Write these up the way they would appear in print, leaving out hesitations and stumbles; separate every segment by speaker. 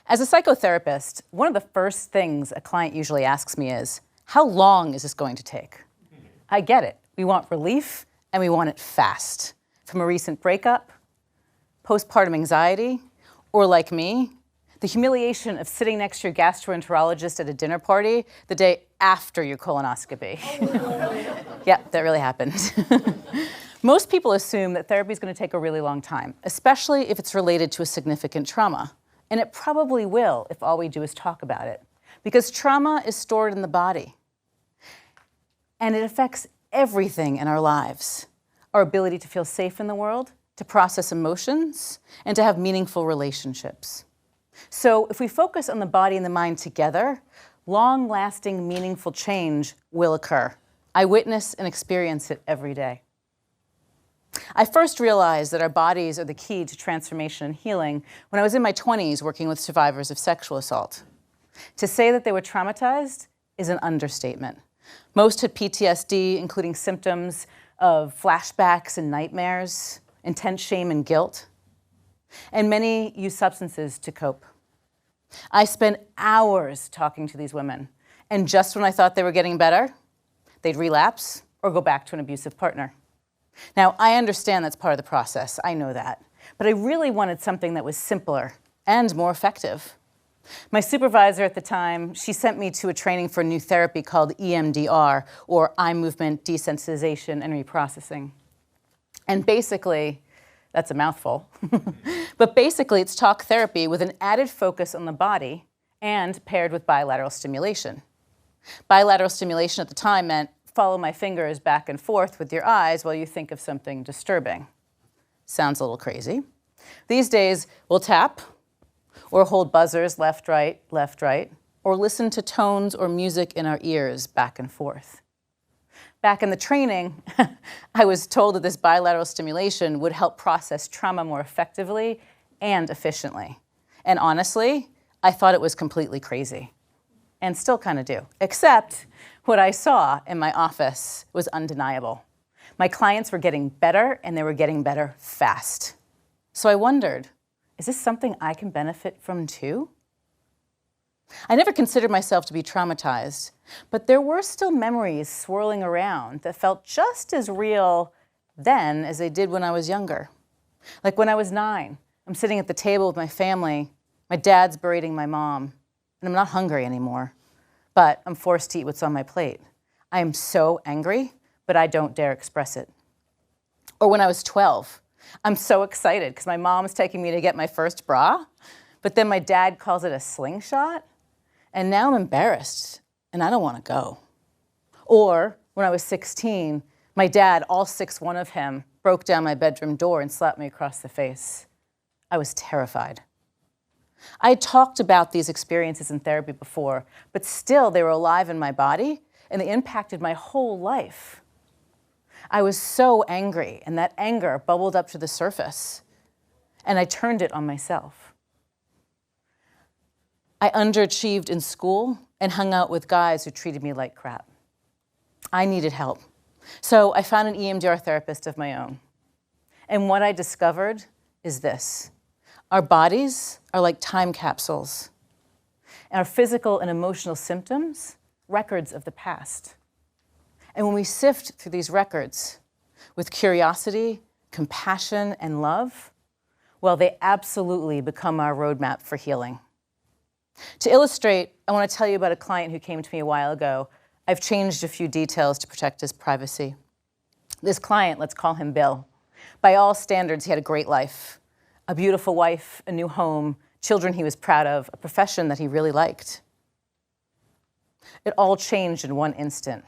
Speaker 1: As a psychotherapist, one of the first things a client usually asks me is, how long is this going to take? I get it. We want relief, and we want it fast. From a recent breakup, postpartum anxiety, or like me, the humiliation of sitting next to your gastroenterologist at a dinner party the day after your colonoscopy. Yep, that really happened. Most people assume that therapy is going to take a really long time, especially if it's related to a significant trauma. And it probably will if all we do is talk about it, because trauma is stored in the body. And it affects everything in our lives. Our ability to feel safe in the world, to process emotions, and to have meaningful relationships. So if we focus on the body and the mind together, long-lasting, meaningful change will occur. I witness and experience it every day. I first realized that our bodies are the key to transformation and healing when I was in my 20s working with survivors of sexual assault. To say that they were traumatized is an understatement. Most had PTSD, including symptoms of flashbacks and nightmares, intense shame and guilt, and many used substances to cope. I spent hours talking to these women, and just when I thought they were getting better, they'd relapse or go back to an abusive partner. Now, I understand that's part of the process, I know that, but I really wanted something that was simpler and more effective. My supervisor at the time, she sent me to a training for a new therapy called EMDR, or eye movement desensitization and reprocessing. And basically, that's a mouthful, but basically it's talk therapy with an added focus on the body and paired with bilateral stimulation. Bilateral stimulation at the time meant follow my fingers back and forth with your eyes while you think of something disturbing. Sounds a little crazy. These days, we'll tap, or hold buzzers left, right, or listen to tones or music in our ears back and forth. Back in the training, I was told that this bilateral stimulation would help process trauma more effectively and efficiently. And honestly, I thought it was completely crazy, and still kind of do, except what I saw in my office was undeniable. My clients were getting better, and they were getting better fast. So I wondered, is this something I can benefit from too? I never considered myself to be traumatized, but there were still memories swirling around that felt just as real then as they did when I was younger. Like when I was 9, I'm sitting at the table with my family, my dad's berating my mom, and I'm not hungry anymore, but I'm forced to eat what's on my plate. I am so angry, but I don't dare express it. Or when I was 12, I'm so excited because my mom's taking me to get my first bra, but then my dad calls it a slingshot, and now I'm embarrassed, and I don't want to go. Or when I was 16, my dad, all 6'1" of him, broke down my bedroom door and slapped me across the face. I was terrified. I had talked about these experiences in therapy before, but still they were alive in my body, and they impacted my whole life. I was so angry, and that anger bubbled up to the surface, and I turned it on myself. I underachieved in school and hung out with guys who treated me like crap. I needed help, so I found an EMDR therapist of my own. And what I discovered is this. Our bodies are like time capsules, and our physical and emotional symptoms, records of the past. And when we sift through these records with curiosity, compassion, and love, well, they absolutely become our roadmap for healing. To illustrate, I want to tell you about a client who came to me a while ago. I've changed a few details to protect his privacy. This client, let's call him Bill. By all standards, he had a great life. A beautiful wife, a new home, children he was proud of, a profession that he really liked. It all changed in one instant.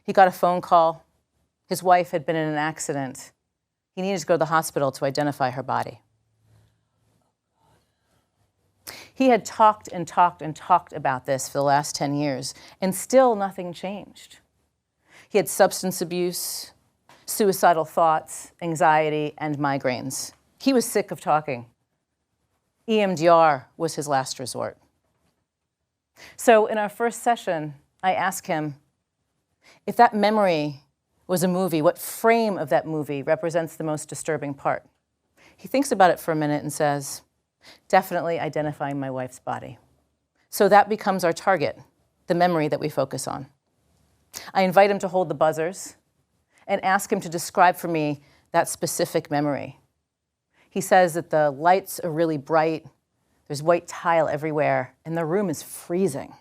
Speaker 1: He got a phone call. His wife had been in an accident. He needed to go to the hospital to identify her body. He had talked and talked and talked about this for the last 10 years, and still nothing changed. He had substance abuse, suicidal thoughts, anxiety, and migraines. He was sick of talking. EMDR was his last resort. So in our first session, I asked him, if that memory was a movie, what frame of that movie represents the most disturbing part? He thinks about it for a minute and says, definitely identifying my wife's body. So that becomes our target, the memory that we focus on. I invite him to hold the buzzers and ask him to describe for me that specific memory. He says that the lights are really bright, there's white tile everywhere, and the room is freezing.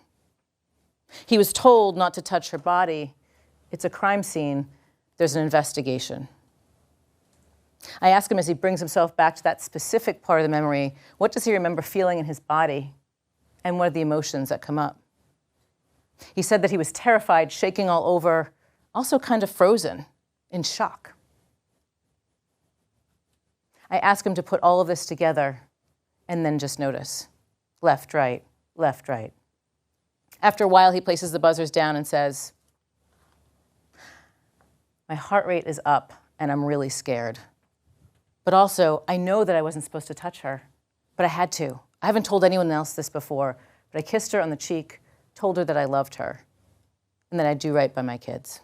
Speaker 1: He was told not to touch her body. It's a crime scene. There's an investigation. I ask him as he brings himself back to that specific part of the memory, what does he remember feeling in his body, and what are the emotions that come up? He said that he was terrified, shaking all over, also kind of frozen, in shock. I ask him to put all of this together and then just notice. Left, right, left, right. After a while, he places the buzzers down and says, my heart rate is up and I'm really scared. But also, I know that I wasn't supposed to touch her, but I had to. I haven't told anyone else this before, but I kissed her on the cheek, told her that I loved her, and that I'd do right by my kids.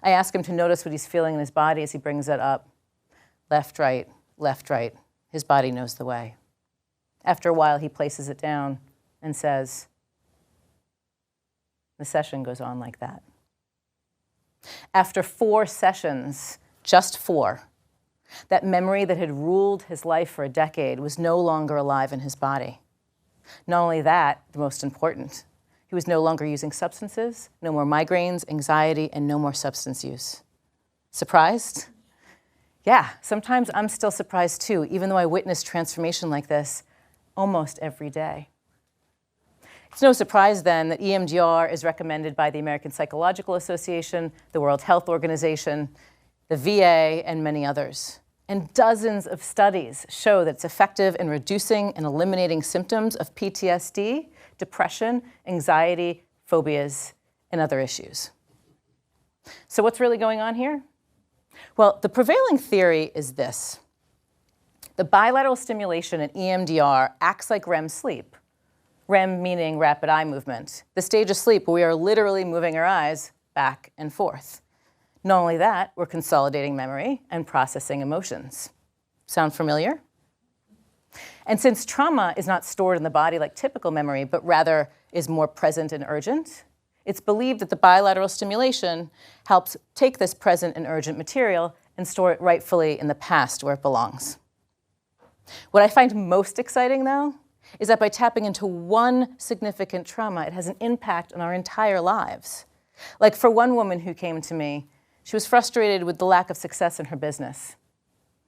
Speaker 1: I ask him to notice what he's feeling in his body as he brings it up. Left, right, left, right. His body knows the way. After a while, he places it down and says, the session goes on like that. After 4 sessions, just 4, that memory that had ruled his life for a decade was no longer alive in his body. Not only that, the most important, he was no longer using substances, no more migraines, anxiety, and no more substance use. Surprised? Yeah, sometimes I'm still surprised too, even though I witness transformation like this almost every day. It's no surprise then that EMDR is recommended by the American Psychological Association, the World Health Organization, the VA, and many others. And dozens of studies show that it's effective in reducing and eliminating symptoms of PTSD, depression, anxiety, phobias, and other issues. So what's really going on here? Well, the prevailing theory is this. The bilateral stimulation in EMDR acts like REM sleep. REM meaning rapid eye movement, the stage of sleep where we are literally moving our eyes back and forth. Not only that, we're consolidating memory and processing emotions. Sound familiar? And since trauma is not stored in the body like typical memory, but rather is more present and urgent, it's believed that the bilateral stimulation helps take this present and urgent material and store it rightfully in the past where it belongs. What I find most exciting, though, is that by tapping into one significant trauma, it has an impact on our entire lives. Like for one woman who came to me, she was frustrated with the lack of success in her business.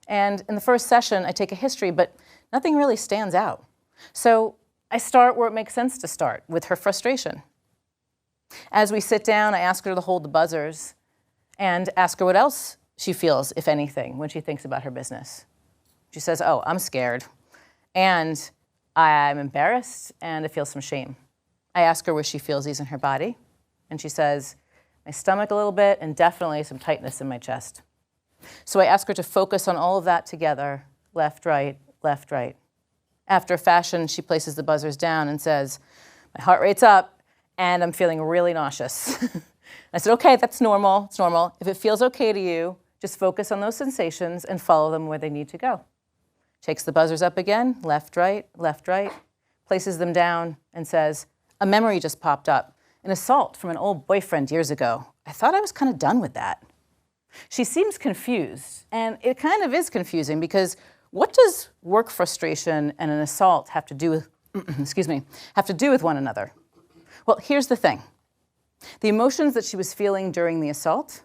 Speaker 1: And in the first session, I take a history, but nothing really stands out. So I start where it makes sense to start, with her frustration. As we sit down, I ask her to hold the buzzers and ask her what else she feels, if anything, when she thinks about her business. She says, oh, I'm scared, and I'm embarrassed, and I feel some shame. I ask her where she feels these in her body, and she says, my stomach a little bit, and definitely some tightness in my chest. So I ask her to focus on all of that together, left, right, left, right. After a fashion, she places the buzzers down and says, my heart rate's up, and I'm feeling really nauseous. I said, okay, that's normal, it's normal. If it feels okay to you, just focus on those sensations and follow them where they need to go. Takes the buzzers up again, left, right, places them down and says, a memory just popped up, an assault from an old boyfriend years ago. I thought I was kind of done with that. She seems confused, and it kind of is confusing because what does work frustration and an assault have to do with, have to do with one another? Well, here's the thing. The emotions that she was feeling during the assault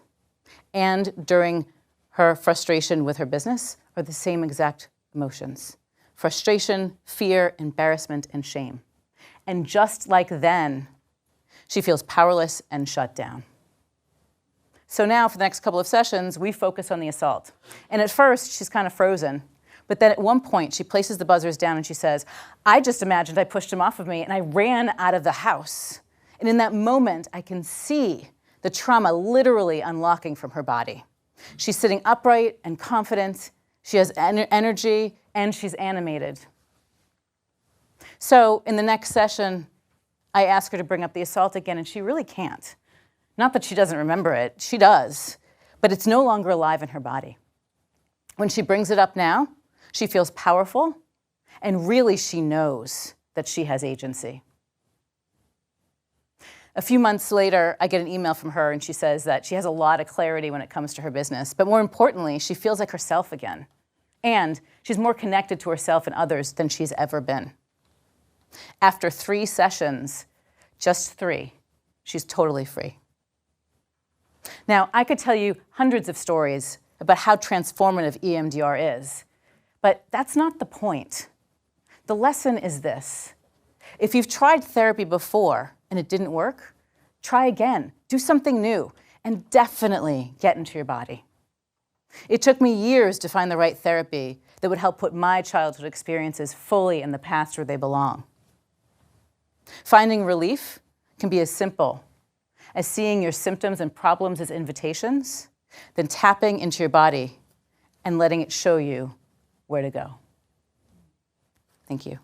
Speaker 1: and during her frustration with her business are the same exact emotions. Frustration, fear, embarrassment, and shame. And just like then, she feels powerless and shut down. So now for the next couple of sessions, we focus on the assault. And at first, she's kind of frozen. But then at one point, she places the buzzers down and she says, I just imagined I pushed him off of me and I ran out of the house. And in that moment, I can see the trauma literally unlocking from her body. She's sitting upright and confident. She has energy and she's animated. So in the next session, I ask her to bring up the assault again, and she really can't. Not that she doesn't remember it, she does, but it's no longer alive in her body. When she brings it up now, she feels powerful, And really, she knows that she has agency. A few months later, I get an email from her, and she says that she has a lot of clarity when it comes to her business. But more importantly, she feels like herself again. And she's more connected to herself and others than she's ever been. After 3 sessions, just 3, she's totally free. Now, I could tell you hundreds of stories about how transformative EMDR is, but that's not the point. The lesson is this. If you've tried therapy before and it didn't work, try again, do something new, and definitely get into your body. It took me years to find the right therapy that would help put my childhood experiences fully in the past where they belong. Finding relief can be as simple as seeing your symptoms and problems as invitations, then tapping into your body and letting it show you where to go. Thank you.